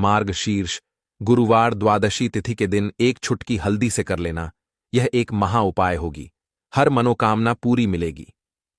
मार्गशीर्ष गुरुवार द्वादशी तिथि के दिन एक चुटकी हल्दी से कर लेना, यह एक महा उपाय होगी। हर मनोकामना पूरी मिलेगी।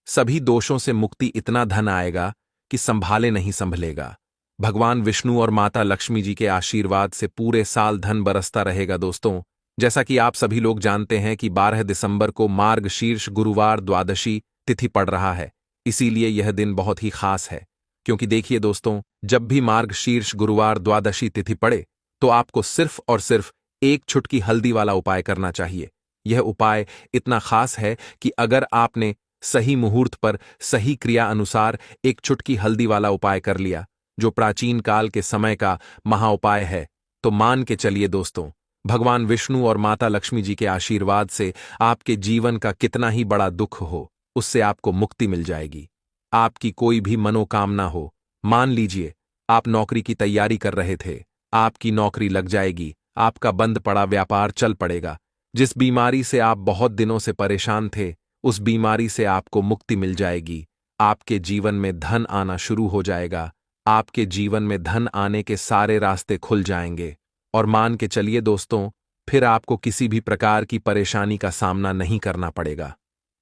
सभी दोषों से मुक्ति, इतना धन आएगा कि संभाले नहीं संभलेगा। भगवान विष्णु और माता लक्ष्मी जी के आशीर्वाद से पूरे साल धन बरसता रहेगा। दोस्तों, जैसा कि आप सभी लोग जानते हैं कि 12 दिसंबर को मार्गशीर्ष गुरुवार द्वादशी तिथि पड़ रहा है, इसीलिए यह दिन बहुत ही खास है। क्योंकि देखिए दोस्तों, जब भी मार्गशीर्ष गुरुवार द्वादशी तिथि पड़े तो आपको सिर्फ और सिर्फ एक चुटकी हल्दी वाला उपाय करना चाहिए। यह उपाय इतना खास है कि अगर आपने सही मुहूर्त पर सही क्रिया अनुसार एक चुटकी हल्दी वाला उपाय कर लिया, जो प्राचीन काल के समय का महाउपाय है, तो मान के चलिए दोस्तों, भगवान विष्णु और माता लक्ष्मी जी के आशीर्वाद से आपके जीवन का कितना ही बड़ा दुख हो, उससे आपको मुक्ति मिल जाएगी। आपकी कोई भी मनोकामना हो, मान लीजिए आप नौकरी की तैयारी कर रहे थे, आपकी नौकरी लग जाएगी, आपका बंद पड़ा व्यापार चल पड़ेगा। जिस बीमारी से आप बहुत दिनों से परेशान थे, उस बीमारी से आपको मुक्ति मिल जाएगी। आपके जीवन में धन आना शुरू हो जाएगा। आपके जीवन में धन आने के सारे रास्ते खुल जाएंगे। और मान के चलिए दोस्तों, फिर आपको किसी भी प्रकार की परेशानी का सामना नहीं करना पड़ेगा।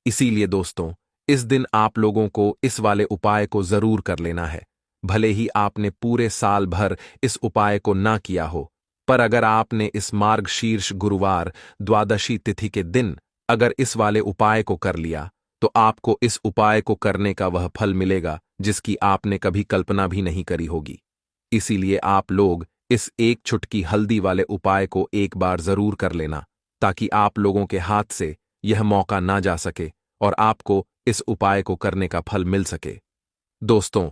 इसीलिए दोस्तों, इस दिन आप लोगों को इस वाले उपाय को जरूर कर लेना है। भले ही आपने पूरे साल भर इस उपाय को ना किया हो, पर अगर आपने इस मार्गशीर्ष गुरुवार द्वादशी तिथि के दिन अगर इस वाले उपाय को कर लिया, तो आपको इस उपाय को करने का वह फल मिलेगा जिसकी आपने कभी कल्पना भी नहीं करी होगी। इसीलिए आप लोग इस एक चुटकी हल्दी वाले उपाय को एक बार जरूर कर लेना, ताकि आप लोगों के हाथ से यह मौका ना जा सके और आपको इस उपाय को करने का फल मिल सके। दोस्तों,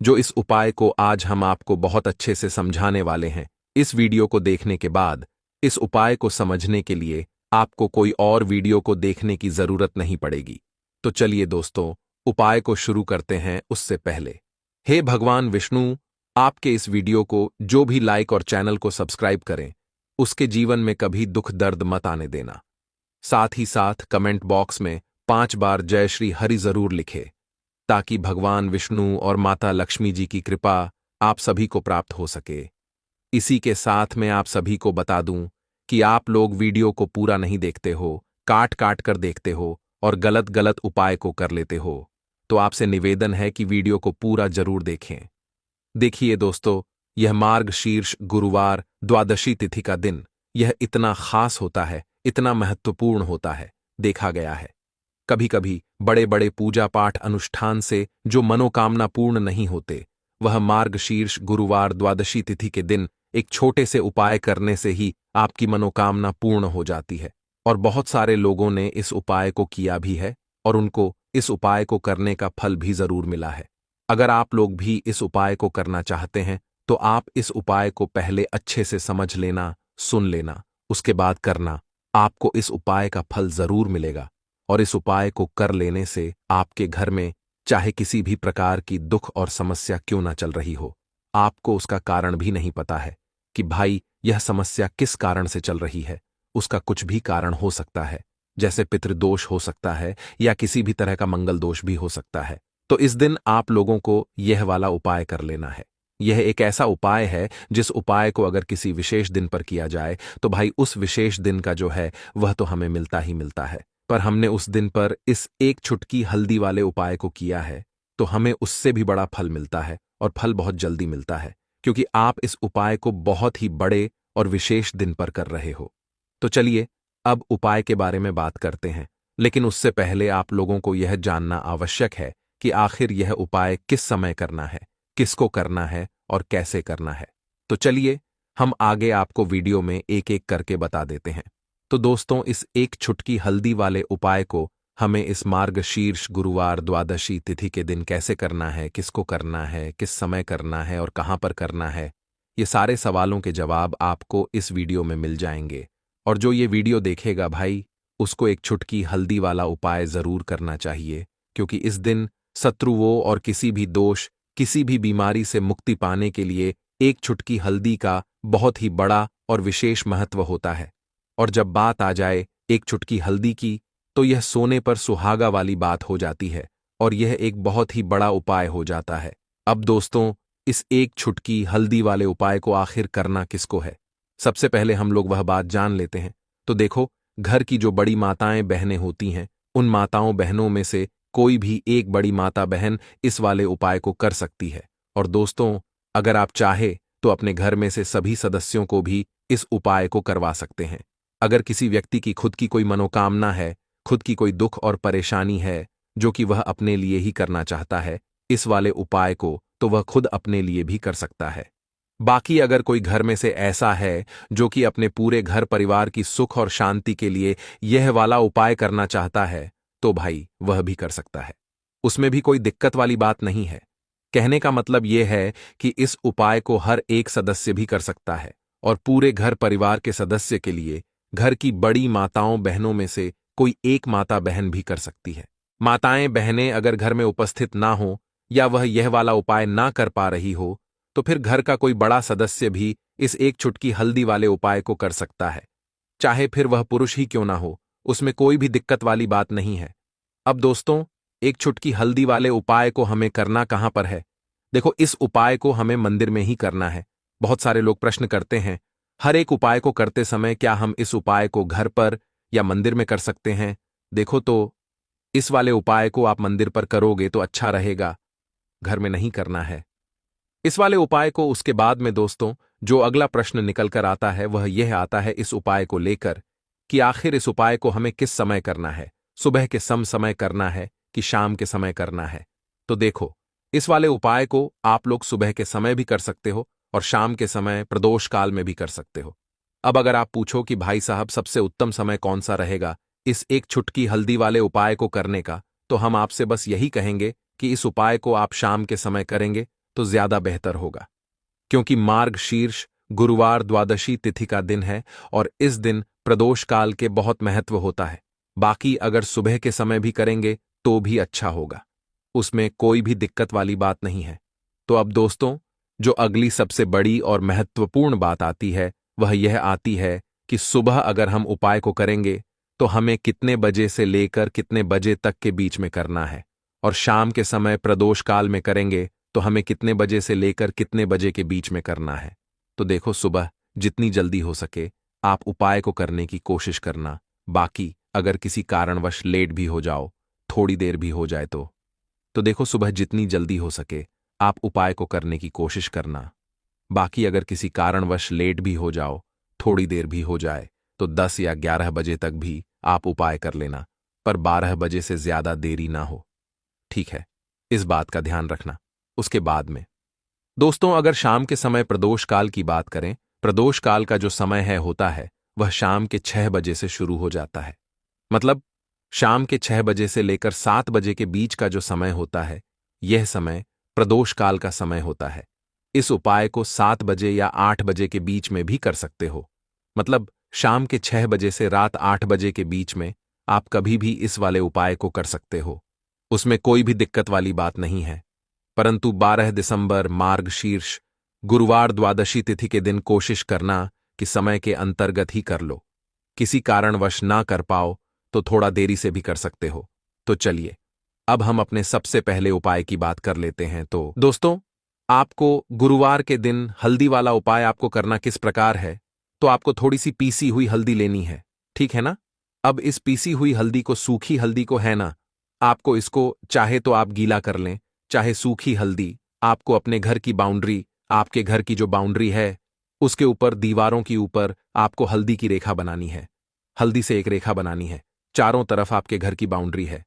जो इस उपाय को आज हम आपको बहुत अच्छे से समझाने वाले हैं, इस वीडियो को देखने के बाद इस उपाय को समझने के लिए आपको कोई और वीडियो को देखने की जरूरत नहीं पड़ेगी। तो चलिए दोस्तों, उपाय को शुरू करते हैं। उससे पहले, हे भगवान विष्णु, आपके इस वीडियो को जो भी लाइक और चैनल को सब्सक्राइब करें, उसके जीवन में कभी दुख दर्द मत आने देना। साथ ही साथ कमेंट बॉक्स में 5 बार जय श्री हरि जरूर लिखे, ताकि भगवान विष्णु और माता लक्ष्मी जी की कृपा आप सभी को प्राप्त हो सके। इसी के साथ मैं आप सभी को बता दूं कि आप लोग वीडियो को पूरा नहीं देखते हो, काट काट कर देखते हो और गलत गलत उपाय को कर लेते हो, तो आपसे निवेदन है कि वीडियो को पूरा जरूर देखें। देखिए दोस्तों, यह मार्गशीर्ष गुरुवार द्वादशी तिथि का दिन, यह इतना खास होता है, इतना महत्वपूर्ण होता है। देखा गया है कभी कभी बड़े बड़े पूजा पाठ अनुष्ठान से जो मनोकामना पूर्ण नहीं होते, वह मार्गशीर्ष गुरुवार द्वादशी तिथि के दिन एक छोटे से उपाय करने से ही आपकी मनोकामना पूर्ण हो जाती है। और बहुत सारे लोगों ने इस उपाय को किया भी है और उनको इस उपाय को करने का फल भी जरूर मिला है। अगर आप लोग भी इस उपाय को करना चाहते हैं, तो आप इस उपाय को पहले अच्छे से समझ लेना, सुन लेना, उसके बाद करना। आपको इस उपाय का फल जरूर मिलेगा। और इस उपाय को कर लेने से आपके घर में चाहे किसी भी प्रकार की दुख और समस्या क्यों ना चल रही हो, आपको उसका कारण भी नहीं पता है कि भाई यह समस्या किस कारण से चल रही है। उसका कुछ भी कारण हो सकता है, जैसे पितृदोष हो सकता है या किसी भी तरह का मंगल दोष भी हो सकता है। तो इस दिन आप लोगों को यह वाला उपाय कर लेना है। यह एक ऐसा उपाय है जिस उपाय को अगर किसी विशेष दिन पर किया जाए, तो भाई उस विशेष दिन का जो है वह तो हमें मिलता ही मिलता है। पर हमने उस दिन पर इस एक चुटकी हल्दी वाले उपाय को किया है, तो हमें उससे भी बड़ा फल मिलता है और फल बहुत जल्दी मिलता है, क्योंकि आप इस उपाय को बहुत ही बड़े और विशेष दिन पर कर रहे हो। तो चलिए अब उपाय के बारे में बात करते हैं, लेकिन उससे पहले आप लोगों को यह जानना आवश्यक है कि आखिर यह उपाय किस समय करना है, किसको करना है और कैसे करना है। तो चलिए हम आगे आपको वीडियो में एक एक करके बता देते हैं। तो दोस्तों, इस एक चुटकी हल्दी वाले उपाय को हमें इस मार्गशीर्ष गुरुवार द्वादशी तिथि के दिन कैसे करना है, किसको करना है, किस समय करना है और कहाँ पर करना है, ये सारे सवालों के जवाब आपको इस वीडियो में मिल जाएंगे। और जो ये वीडियो देखेगा भाई, उसको एक चुटकी हल्दी वाला उपाय जरूर करना चाहिए, क्योंकि इस दिन शत्रुओं और किसी भी दोष, किसी भी बीमारी से मुक्ति पाने के लिए एक चुटकी हल्दी का बहुत ही बड़ा और विशेष महत्व होता है। और जब बात आ जाए एक चुटकी हल्दी की, तो यह सोने पर सुहागा वाली बात हो जाती है और यह एक बहुत ही बड़ा उपाय हो जाता है। अब दोस्तों, इस एक छुटकी हल्दी वाले उपाय को आखिर करना किसको है? सबसे पहले हम लोग वह बात जान लेते हैं। तो देखो, घर की जो बड़ी माताएं बहनें होती हैं, उन माताओं बहनों में से कोई भी एक बड़ी माता बहन इस वाले उपाय को कर सकती है। और दोस्तों, अगर आप चाहे तो अपने घर में से सभी सदस्यों को भी इस उपाय को करवा सकते हैं। अगर किसी व्यक्ति की खुद की कोई मनोकामना है, खुद की कोई दुख और परेशानी है जो कि वह अपने लिए ही करना चाहता है, इस वाले उपाय को तो वह खुद अपने लिए भी कर सकता है। बाकी अगर कोई घर में से ऐसा है जो कि अपने पूरे घर परिवार की सुख और शांति के लिए यह वाला उपाय करना चाहता है, तो भाई वह भी कर सकता है। उसमें भी कोई दिक्कत वाली बात नहीं है। कहने का मतलब यह है कि इस उपाय को हर एक सदस्य भी कर सकता है और पूरे घर परिवार के सदस्य के लिए घर की बड़ी माताओं बहनों में से कोई एक माता बहन भी कर सकती है। माताएं बहनें अगर घर में उपस्थित ना हो या वह यह वाला उपाय ना कर पा रही हो, तो फिर घर का कोई बड़ा सदस्य भी इस एक चुटकी हल्दी वाले उपाय को कर सकता है, चाहे फिर वह पुरुष ही क्यों ना हो। उसमें कोई भी दिक्कत वाली बात नहीं है। अब दोस्तों, एक चुटकी हल्दी वाले उपाय को हमें करना कहां पर है? देखो, इस उपाय को हमें मंदिर में ही करना है। बहुत सारे लोग प्रश्न करते हैं, हर एक उपाय को करते समय क्या हम इस उपाय को घर पर या मंदिर में कर सकते हैं? देखो, तो इस वाले उपाय को आप मंदिर पर करोगे तो अच्छा रहेगा, घर में नहीं करना है। इस वाले उपाय को उसके बाद में दोस्तों, जो अगला प्रश्न निकल कर आता है वह यह आता है इस उपाय को लेकर कि आखिर इस उपाय को हमें किस समय करना है, सुबह के समय करना है कि शाम के समय करना है? तो देखो, इस वाले उपाय को आप लोग सुबह के समय भी कर सकते हो और शाम के समय प्रदोष काल में भी कर सकते हो। अब अगर आप पूछो कि भाई साहब सबसे उत्तम समय कौन सा रहेगा इस एक छुटकी हल्दी वाले उपाय को करने का, तो हम आपसे बस यही कहेंगे कि इस उपाय को आप शाम के समय करेंगे तो ज्यादा बेहतर होगा, क्योंकि मार्ग शीर्ष गुरुवार द्वादशी तिथि का दिन है और इस दिन प्रदोष काल के बहुत महत्व होता है। बाकी अगर सुबह के समय भी करेंगे तो भी अच्छा होगा, उसमें कोई भी दिक्कत वाली बात नहीं है। तो अब दोस्तों, जो अगली सबसे बड़ी और महत्वपूर्ण बात आती है वह यह आती है कि सुबह अगर हम उपाय को करेंगे तो हमें कितने बजे से लेकर कितने बजे तक के बीच में करना है, और शाम के समय प्रदोष काल में करेंगे तो हमें कितने बजे से लेकर कितने बजे के बीच में करना है। तो देखो, सुबह जितनी जल्दी हो सके आप उपाय को करने की कोशिश करना। बाकी अगर किसी कारणवश लेट भी हो जाओ, थोड़ी देर भी हो जाए तो देखो, सुबह जितनी जल्दी हो सके आप उपाय को करने की कोशिश करना। बाकी अगर किसी कारणवश लेट भी हो जाओ, थोड़ी देर भी हो जाए, तो 10 या 11 बजे तक भी आप उपाय कर लेना, पर 12 बजे से ज्यादा देरी ना हो, ठीक है? इस बात का ध्यान रखना। उसके बाद में दोस्तों, अगर शाम के समय प्रदोष काल की बात करें, प्रदोष काल का जो समय है होता है वह शाम के 6 बजे से शुरू हो जाता है। मतलब शाम के 6 बजे से लेकर 7 बजे के बीच का जो समय होता है, यह समय प्रदोष काल का समय होता है। इस उपाय को 7 बजे या 8 बजे के बीच में भी कर सकते हो। मतलब शाम के 6 बजे से रात 8 बजे के बीच में आप कभी भी इस वाले उपाय को कर सकते हो, उसमें कोई भी दिक्कत वाली बात नहीं है। परंतु 12 दिसंबर मार्ग शीर्ष गुरुवार द्वादशी तिथि के दिन कोशिश करना कि समय के अंतर्गत ही कर लो। किसी कारणवश ना कर पाओ तो थोड़ा देरी से भी कर सकते हो। तो चलिए, अब हम अपने सबसे पहले उपाय की बात कर लेते हैं। तो दोस्तों, आपको गुरुवार के दिन हल्दी वाला उपाय आपको करना किस प्रकार है? तो आपको थोड़ी सी पीसी हुई हल्दी लेनी है, ठीक है ना? अब इस पीसी हुई हल्दी को, सूखी हल्दी को है ना, आपको इसको चाहे तो आप गीला कर लें, चाहे सूखी हल्दी आपको अपने घर की बाउंड्री, आपके घर की जो बाउंड्री है उसके ऊपर, दीवारों के ऊपर आपको हल्दी की रेखा बनानी है। हल्दी से एक रेखा बनानी है, चारों तरफ आपके घर की बाउंड्री है,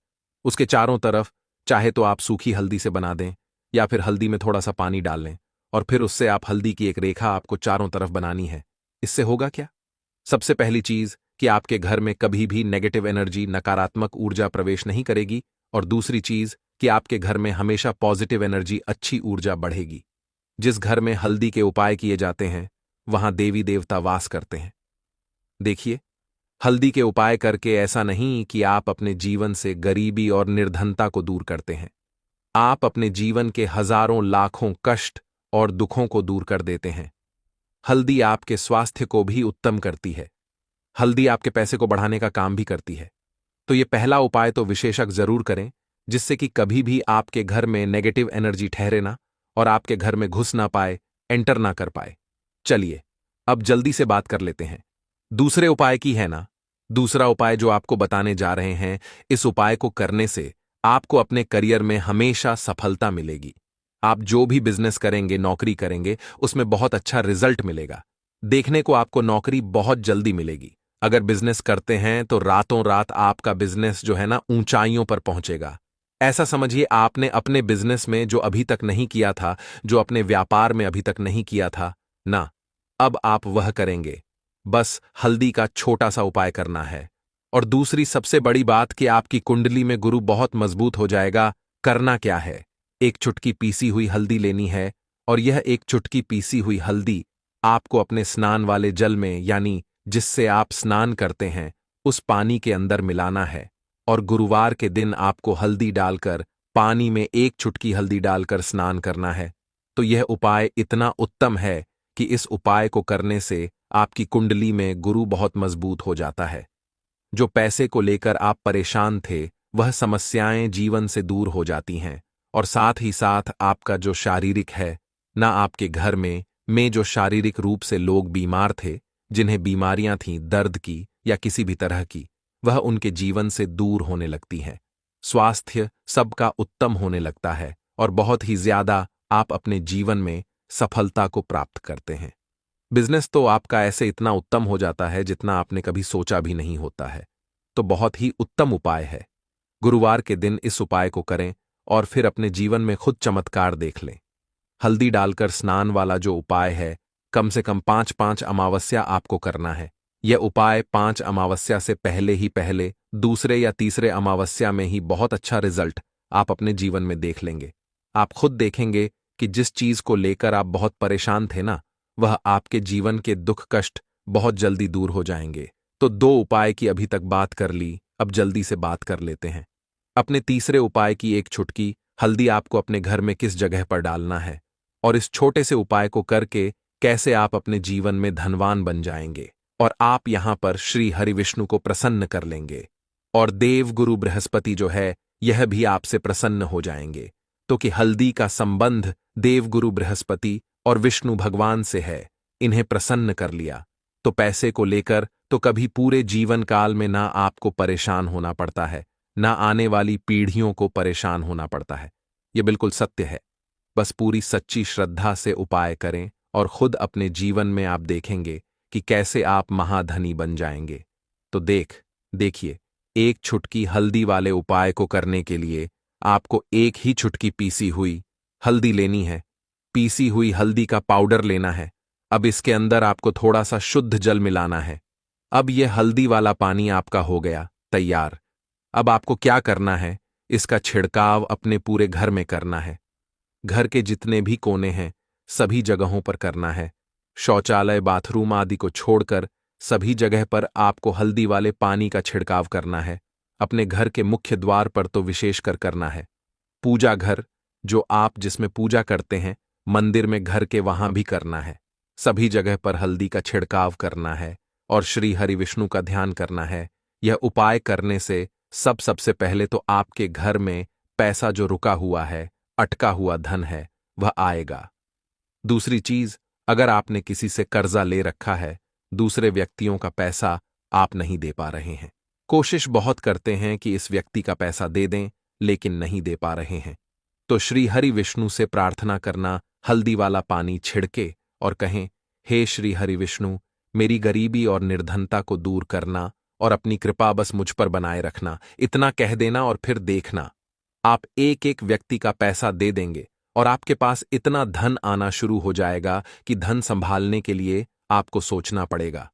उसके चारों तरफ चाहे तो आप सूखी हल्दी से बना दें या फिर हल्दी में थोड़ा सा पानी डाल लें और फिर उससे आप हल्दी की एक रेखा आपको चारों तरफ बनानी है। इससे होगा क्या? सबसे पहली चीज कि आपके घर में कभी भी नेगेटिव एनर्जी, नकारात्मक ऊर्जा प्रवेश नहीं करेगी, और दूसरी चीज कि आपके घर में हमेशा पॉजिटिव एनर्जी, अच्छी ऊर्जा बढ़ेगी। जिस घर में हल्दी के उपाय किए जाते हैं वहां देवी देवता वास करते हैं। देखिए, हल्दी के उपाय करके ऐसा नहीं कि आप अपने जीवन से गरीबी और निर्धनता को दूर करते हैं, आप अपने जीवन के हजारों लाखों कष्ट और दुखों को दूर कर देते हैं। हल्दी आपके स्वास्थ्य को भी उत्तम करती है, हल्दी आपके पैसे को बढ़ाने का काम भी करती है। तो ये पहला उपाय तो विशेषज्ञ जरूर करें, जिससे कि कभी भी आपके घर में नेगेटिव एनर्जी ठहरे ना और आपके घर में घुस ना पाए, एंटर ना कर पाए। चलिए अब जल्दी से बात कर लेते हैं दूसरे उपाय की, है ना। दूसरा उपाय जो आपको बताने जा रहे हैं, इस उपाय को करने से आपको अपने करियर में हमेशा सफलता मिलेगी। आप जो भी बिजनेस करेंगे, नौकरी करेंगे, उसमें बहुत अच्छा रिजल्ट मिलेगा। देखने को आपको नौकरी बहुत जल्दी मिलेगी। अगर बिजनेस करते हैं तो रातों रात आपका बिजनेस जो है ना ऊंचाइयों पर पहुंचेगा। ऐसा समझिए आपने अपने बिजनेस में जो अभी तक नहीं किया था, जो अपने व्यापार में अभी तक नहीं किया था ना, अब आप वह करेंगे। बस हल्दी का छोटा सा उपाय करना है। और दूसरी सबसे बड़ी बात कि आपकी कुंडली में गुरु बहुत मजबूत हो जाएगा। करना क्या है? एक चुटकी पीसी हुई हल्दी लेनी है, और यह एक चुटकी पीसी हुई हल्दी आपको अपने स्नान वाले जल में, यानी जिससे आप स्नान करते हैं, उस पानी के अंदर मिलाना है। और गुरुवार के दिन आपको हल्दी डालकर, पानी में एक चुटकी हल्दी डालकर स्नान करना है। तो यह उपाय इतना उत्तम है कि इस उपाय को करने से आपकी कुंडली में गुरु बहुत मजबूत हो जाता है। जो पैसे को लेकर आप परेशान थे, वह समस्याएं जीवन से दूर हो जाती हैं। और साथ ही साथ आपका जो शारीरिक है, ना आपके घर में जो शारीरिक रूप से लोग बीमार थे, जिन्हें बीमारियां थीं दर्द की या किसी भी तरह की, वह उनके जीवन से दूर होने लगती हैं। स्वास्थ्य सबका उत्तम होने लगता है और बहुत ही ज्यादा आप अपने जीवन में सफलता को प्राप्त करते हैं। बिजनेस तो आपका ऐसे इतना उत्तम हो जाता है जितना आपने कभी सोचा भी नहीं होता है। तो बहुत ही उत्तम उपाय है। गुरुवार के दिन इस उपाय को करें और फिर अपने जीवन में खुद चमत्कार देख लें। हल्दी डालकर स्नान वाला जो उपाय है, कम से कम 5-5 अमावस्या आपको करना है। यह उपाय 5 अमावस्या से पहले, दूसरे या तीसरे अमावस्या में ही बहुत अच्छा रिजल्ट आप अपने जीवन में देख लेंगे। आप खुद देखेंगे कि जिस चीज को लेकर आप बहुत परेशान थे ना, वह आपके जीवन के दुख कष्ट बहुत जल्दी दूर हो जाएंगे। तो 2 उपाय की अभी तक बात कर ली, अब जल्दी से बात कर लेते हैं अपने तीसरे उपाय की। एक चुटकी हल्दी आपको अपने घर में किस जगह पर डालना है, और इस छोटे से उपाय को करके कैसे आप अपने जीवन में धनवान बन जाएंगे, और आप यहां पर श्री हरि विष्णु को प्रसन्न कर लेंगे। और देव गुरु बृहस्पति जो है, यह भी आपसे प्रसन्न हो जाएंगे। तो कि हल्दी का संबंध देव गुरु बृहस्पति और विष्णु भगवान से है, इन्हें प्रसन्न कर लिया तो पैसे को लेकर तो कभी पूरे जीवन काल में ना आपको परेशान होना पड़ता है, ना आने वाली पीढ़ियों को परेशान होना पड़ता है। यह बिल्कुल सत्य है। बस पूरी सच्ची श्रद्धा से उपाय करें और खुद अपने जीवन में आप देखेंगे कि कैसे आप महाधनी बन जाएंगे। तो देखिए, एक चुटकी हल्दी वाले उपाय को करने के लिए आपको एक ही चुटकी पीसी हुई हल्दी लेनी है। पीसी हुई हल्दी का पाउडर लेना है। अब इसके अंदर आपको थोड़ा सा शुद्ध जल मिलाना है। अब यह हल्दी वाला पानी आपका हो गया तैयार। अब आपको क्या करना है, इसका छिड़काव अपने पूरे घर में करना है। घर के जितने भी कोने हैं, सभी जगहों पर करना है। शौचालय, बाथरूम आदि को छोड़कर सभी जगह पर आपको हल्दी वाले पानी का छिड़काव करना है। अपने घर के मुख्य द्वार पर तो विशेषकर करना है। पूजा घर, जो आप जिसमें पूजा करते हैं, मंदिर में, घर के, वहां भी करना है। सभी जगह पर हल्दी का छिड़काव करना है और श्री हरि विष्णु का ध्यान करना है। यह उपाय करने से सबसे पहले तो आपके घर में पैसा जो रुका हुआ है, अटका हुआ धन है, वह आएगा। दूसरी चीज, अगर आपने किसी से कर्जा ले रखा है, दूसरे व्यक्तियों का पैसा आप नहीं दे पा रहे हैं, कोशिश बहुत करते हैं कि इस व्यक्ति का पैसा दे दें, लेकिन नहीं दे पा रहे हैं, तो श्री हरि विष्णु से प्रार्थना करना, हल्दी वाला पानी छिड़के और कहें, हे श्री हरि विष्णु, मेरी गरीबी और निर्धनता को दूर करना और अपनी कृपा बस मुझ पर बनाए रखना। इतना कह देना और फिर देखना, आप एक एक व्यक्ति का पैसा दे देंगे और आपके पास इतना धन आना शुरू हो जाएगा कि धन संभालने के लिए आपको सोचना पड़ेगा।